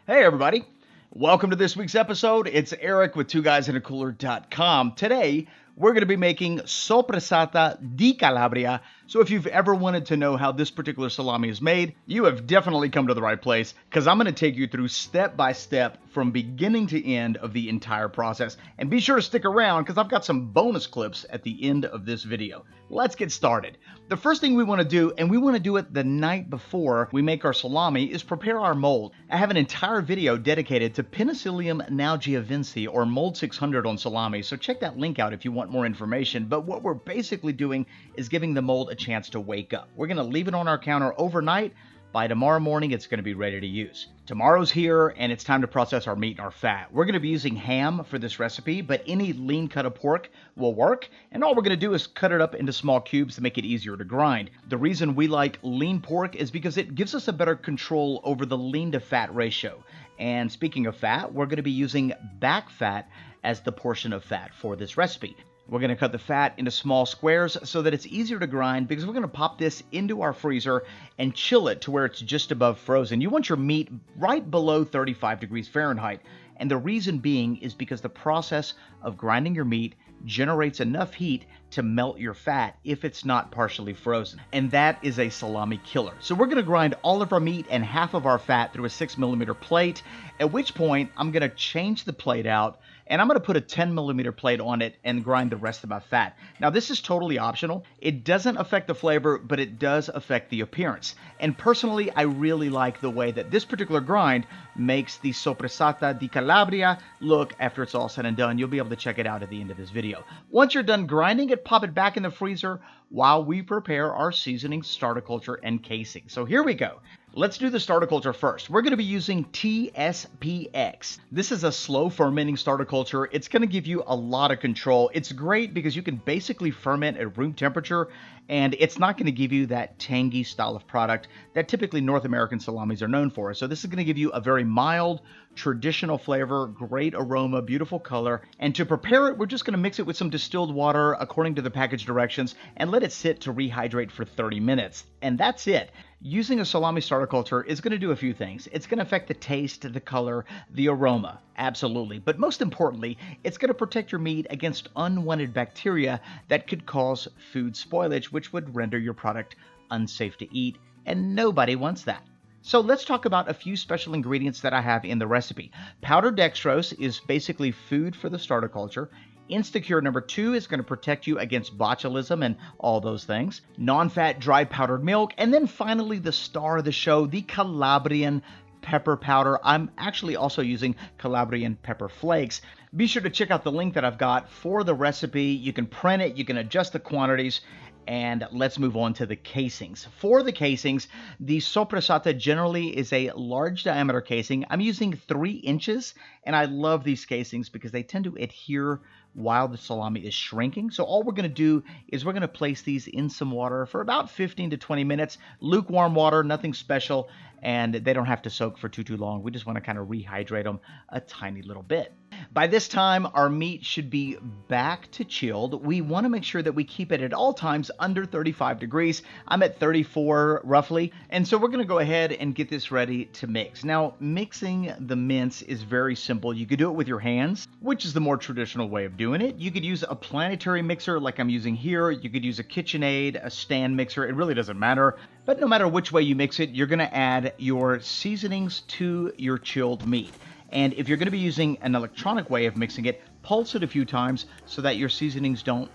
Hey everybody, welcome to this week's episode. It's Eric with twoguysinaCooler.com. Today, we're going to be making Soppressata di Calabria. So if you've ever wanted to know how this particular salami is made, you have definitely come to the right place, because I'm going to take you through step by step from beginning to end of the entire process. And be sure to stick around, because I've got some bonus clips at the end of this video. Let's get started. The first thing we want to do, and we want to do it the night before we make our salami, is prepare our mold. I have an entire video dedicated to Penicillium nalgiavense, or mold 600 on salami, so check that link out if you want more information. But what we're basically doing is giving the mold a chance to wake up. We're going to leave it on our counter overnight. By tomorrow morning, it's going to be ready to use. Tomorrow's here, and it's time to process our meat and our fat. We're going to be using ham for this recipe, but any lean cut of pork will work. And all we're going to do is cut it up into small cubes to make it easier to grind. The reason we like lean pork is because it gives us a better control over the lean to fat ratio. And speaking of fat, we're going to be using back fat as the portion of fat for this recipe. We're going to cut the fat into small squares so that it's easier to grind, because we're going to pop this into our freezer and chill it to where it's just above frozen. You want your meat right below 35 degrees Fahrenheit. And the reason being is because the process of grinding your meat generates enough heat to melt your fat if it's not partially frozen. And that is a salami killer. So we're going to grind all of our meat and half of our fat through a 6mm plate, at which point I'm going to change the plate out, and I'm going to put a 10mm plate on it and grind the rest of my fat. Now, this is totally optional. It doesn't affect the flavor, but it does affect the appearance. And personally, I really like the way that this particular grind makes the Soppressata di Calabria look after it's all said and done. You'll be able to check it out at the end of this video. Once you're done grinding it, pop it back in the freezer while we prepare our seasoning, starter culture, and casing. So here we go. Let's do the starter culture first. We're going to be using TSPX. This is a slow fermenting starter culture. It's going to give you a lot of control. It's great because you can basically ferment at room temperature, and it's not going to give you that tangy style of product that typically North American salamis are known for. So this is going to give you a very mild, traditional flavor, great aroma, beautiful color. And to prepare it, we're just going to mix it with some distilled water according to the package directions and let it sit to rehydrate for 30 minutes. And that's it. Using a salami starter culture is going to do a few things. It's going to affect the taste, the color, the aroma, absolutely. But most importantly, it's going to protect your meat against unwanted bacteria that could cause food spoilage, which would render your product unsafe to eat, and nobody wants that. So let's talk about a few special ingredients that I have in the recipe. Powdered dextrose is basically food for the starter culture. Instacure number 2 is going to protect you against botulism and all those things. Non-fat dry powdered milk. And then finally, the star of the show, the Calabrian pepper powder. I'm actually also using Calabrian pepper flakes. Be sure to check out the link that I've got for the recipe. You can print it, you can adjust the quantities. And let's move on to the casings. For the casings, the Sopressata generally is a large diameter casing. I'm using 3 inches, and I love these casings because they tend to adhere while the salami is shrinking. So all we're going to do is we're going to place these in some water for about 15 to 20 minutes. Lukewarm water, nothing special, and they don't have to soak for too long. We just want to kind of rehydrate them a tiny little bit. By this time, our meat should be back to chilled. We want to make sure that we keep it at all times under 35 degrees. I'm at 34 roughly. And so we're going to go ahead and get this ready to mix. Now, mixing the mince is very simple. You could do it with your hands, which is the more traditional way of doing it. You could use a planetary mixer like I'm using here. You could use a KitchenAid, a stand mixer. It really doesn't matter. But no matter which way you mix it, you're going to add your seasonings to your chilled meat. And if you're going to be using an electronic way of mixing it, pulse it a few times so that your seasonings don't,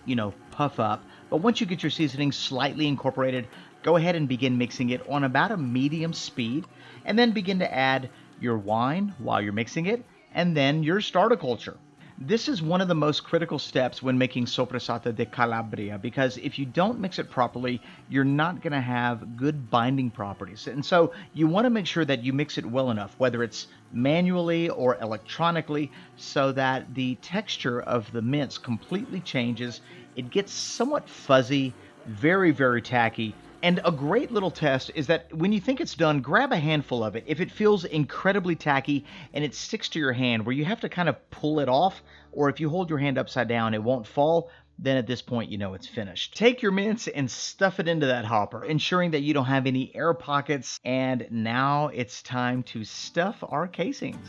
puff up. But once you get your seasonings slightly incorporated, go ahead and begin mixing it on about a medium speed, and then begin to add your wine while you're mixing it, and then your starter culture. This is one of the most critical steps when making Soppressata di Calabria, because if you don't mix it properly, you're not going to have good binding properties. And so you want to make sure that you mix it well enough, whether it's manually or electronically, so that the texture of the mince completely changes. It gets somewhat fuzzy, very, very tacky. And a great little test is that when you think it's done, grab a handful of it. If it feels incredibly tacky and it sticks to your hand where you have to kind of pull it off, or if you hold your hand upside down, it won't fall, then at this point, you know it's finished. Take your mince and stuff it into that hopper, ensuring that you don't have any air pockets. And now it's time to stuff our casings.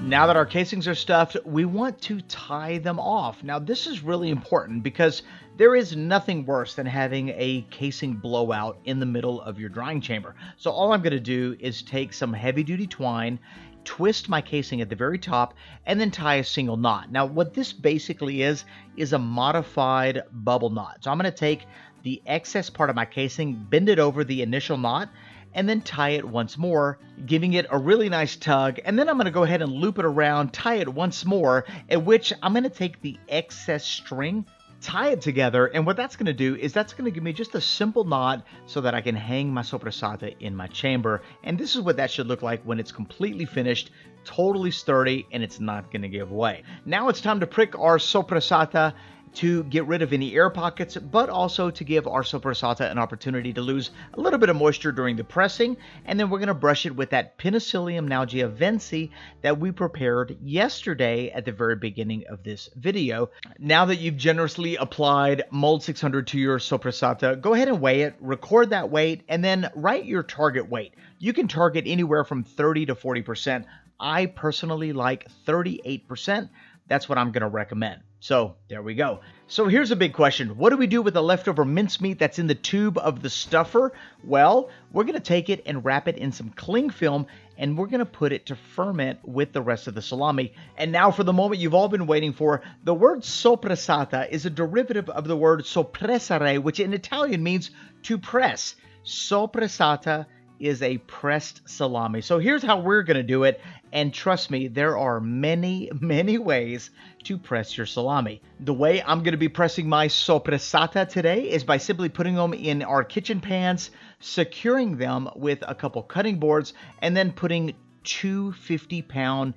Now that our casings are stuffed, we want to tie them off. Now, this is really important because there is nothing worse than having a casing blowout in the middle of your drying chamber. So all I'm going to do is take some heavy-duty twine, twist my casing at the very top, and then tie a single knot. Now, what this basically is a modified bubble knot. So I'm going to take the excess part of my casing, bend it over the initial knot, and then tie it once more, giving it a really nice tug. And then I'm going to go ahead and loop it around, tie it once more, at which I'm going to take the excess string, tie it together, and what that's going to do is that's going to give me just a simple knot so that I can hang my sopressata in my chamber. And this is what that should look like when it's completely finished, totally sturdy, and it's not going to give way. Now it's time to prick our sopressata to get rid of any air pockets, but also to give our sopressata an opportunity to lose a little bit of moisture during the pressing. And then we're going to brush it with that Penicillium nalgiavense that we prepared yesterday at the very beginning of this video. Now that you've generously applied mold 600 to your sopressata, go ahead and weigh it, record that weight, and then write your target weight. You can target anywhere from 30 to 40%. I personally like 38%. That's what I'm going to recommend. So there we go. So here's a big question. What do we do with the leftover mincemeat that's in the tube of the stuffer? Well, we're going to take it and wrap it in some cling film, and we're going to put it to ferment with the rest of the salami. And now for the moment you've all been waiting for. The word sopressata is a derivative of the word soppressare, which in Italian means to press. Sopressata is a pressed salami. So here's how we're going to do it. And trust me, there are many, many ways to press your salami. The way I'm going to be pressing my sopressata today is by simply putting them in our kitchen pans, securing them with a couple cutting boards, and then putting 2 50-pound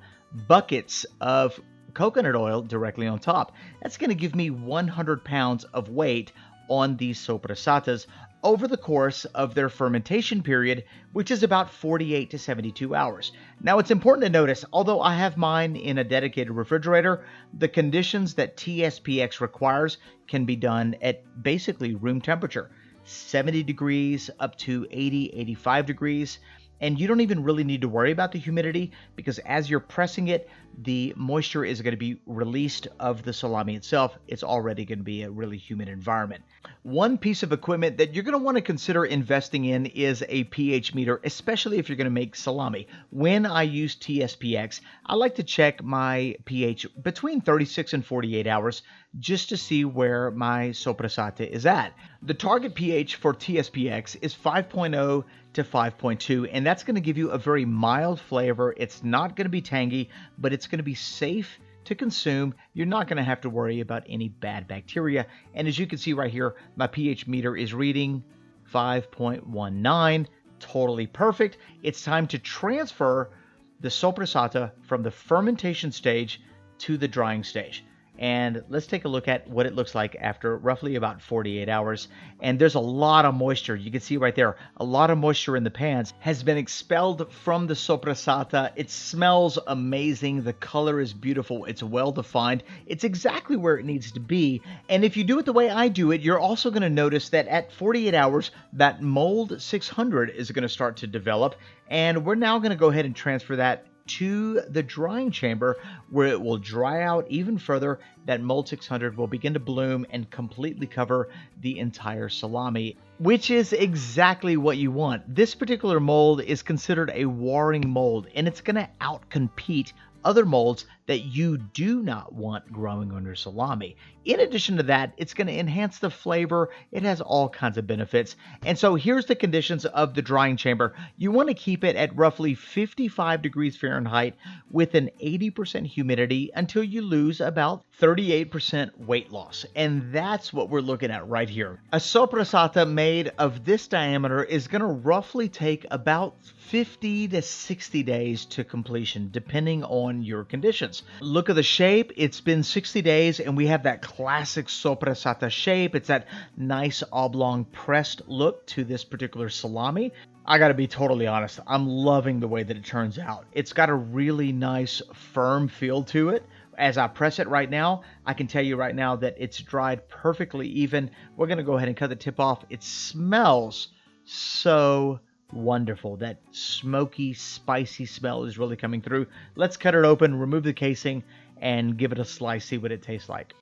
buckets of coconut oil directly on top. That's going to give me 100 pounds of weight on these sopressatas over the course of their fermentation period, which is about 48 to 72 hours. Now, it's important to notice, although I have mine in a dedicated refrigerator, the conditions that TSPX requires can be done at basically room temperature, 70 degrees up to 80, 85 degrees. And you don't even really need to worry about the humidity because as you're pressing it, the moisture is going to be released of the salami itself. It's already going to be a really humid environment. One piece of equipment that you're going to want to consider investing in is a pH meter, especially if you're going to make salami. When I use TSPX, I like to check my pH between 36 and 48 hours just to see where my sopressata is at. The target pH for TSPX is 5.0 to 5.2, and that's going to give you a very mild flavor. It's not going to be tangy, but it's going to be safe to consume. You're not going to have to worry about any bad bacteria. And as you can see right here, my pH meter is reading 5.19, totally perfect. It's time to transfer the sopressata from the fermentation stage to the drying stage. And let's take a look at what it looks like after roughly about 48 hours. And there's a lot of moisture. You can see right there, a lot of moisture in the pans has been expelled from the sopressata. It smells amazing. The color is beautiful. It's well defined. It's exactly where it needs to be. And if you do it the way I do it, you're also going to notice that at 48 hours, that mold 600 is going to start to develop. And we're now going to go ahead and transfer that to the drying chamber where it will dry out even further. That mold 600 will begin to bloom and completely cover the entire salami. which is exactly what you want. This particular mold is considered a warring mold, and it's going to outcompete other molds that you do not want growing on your salami. In addition to that, it's going to enhance the flavor. It has all kinds of benefits. And so here's the conditions of the drying chamber. You want to keep it at roughly 55 degrees Fahrenheit with an 80% humidity until you lose about 38% weight loss. And that's what we're looking at right here. A sopressata made of this diameter is going to roughly take about 50 to 60 days to completion, depending on your conditions. Look at the shape. It's been 60 days, and we have that classic sopressata shape. It's that nice oblong pressed look to this particular salami. I gotta be totally honest, I'm loving the way that it turns out. It's got a really nice firm feel to it. As I press it right now, I can tell you right now that it's dried perfectly even. We're gonna go ahead and cut the tip off. It smells so wonderful. That smoky, spicy smell is really coming through. Let's cut it open, remove the casing, and give it a slice, see what it tastes like.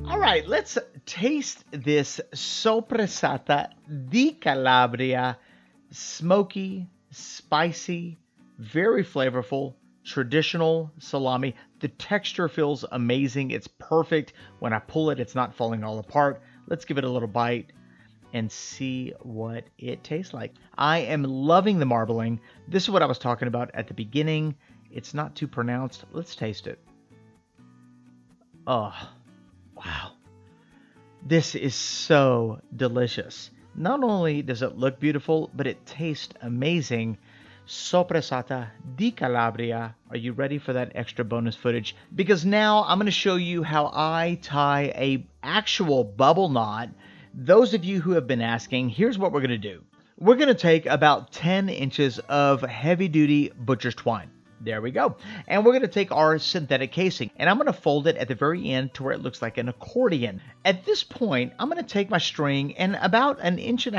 All right, let's taste this Soppressata di Calabria. Smoky, spicy, very flavorful, traditional salami. The texture feels amazing. It's perfect. When I pull it, it's not falling all apart. Let's give it a little bite and see what it tastes like. I am loving the marbling. This is what I was talking about at the beginning. It's not too pronounced. Let's taste it. Oh, wow. This is so delicious. Not only does it look beautiful, but it tastes amazing. Soppressata di Calabria. Are you ready for that extra bonus footage? Because now I'm going to show you how I tie a actual bubble knot. Those of you who have been asking, here's what we're going to do. We're going to take about 10 inches of heavy-duty butcher's twine. There we go. And we're going to take our synthetic casing, and I'm going to fold it at the very end to where it looks like an accordion. At this point, I'm going to take my string, and about 1.5 inches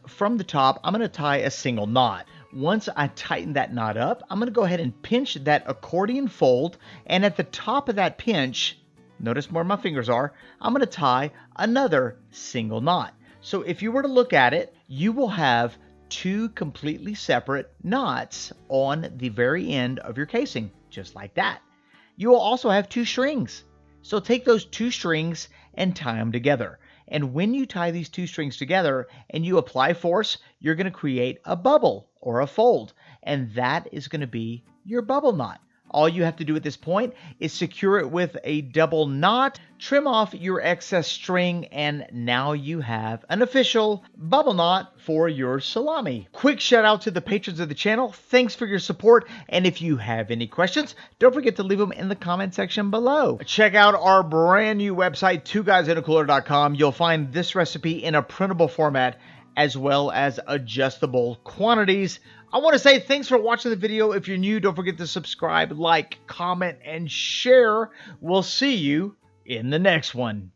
from the top, I'm going to tie a single knot. Once I tighten that knot up, I'm going to go ahead and pinch that accordion fold, and at the top of that pinch, notice where my fingers are, I'm going to tie another single knot. So if you were to look at it, you will have two completely separate knots on the very end of your casing, just like that. You will also have two strings. So take those two strings and tie them together. And when you tie these two strings together and you apply force, you're going to create a bubble or a fold. And that is going to be your bubble knot. All you have to do at this point is secure it with a double knot, trim off your excess string, and now you have an official bubble knot for your salami. Quick shout out to the patrons of the channel. Thanks for your support. And if you have any questions, don't forget to leave them in the comment section below. Check out our brand new website, twoguysinacooler.com. You'll find this recipe in a printable format as well as adjustable quantities. I want to say thanks for watching the video. If you're new, don't forget to subscribe, like, comment, and share. We'll see you in the next one.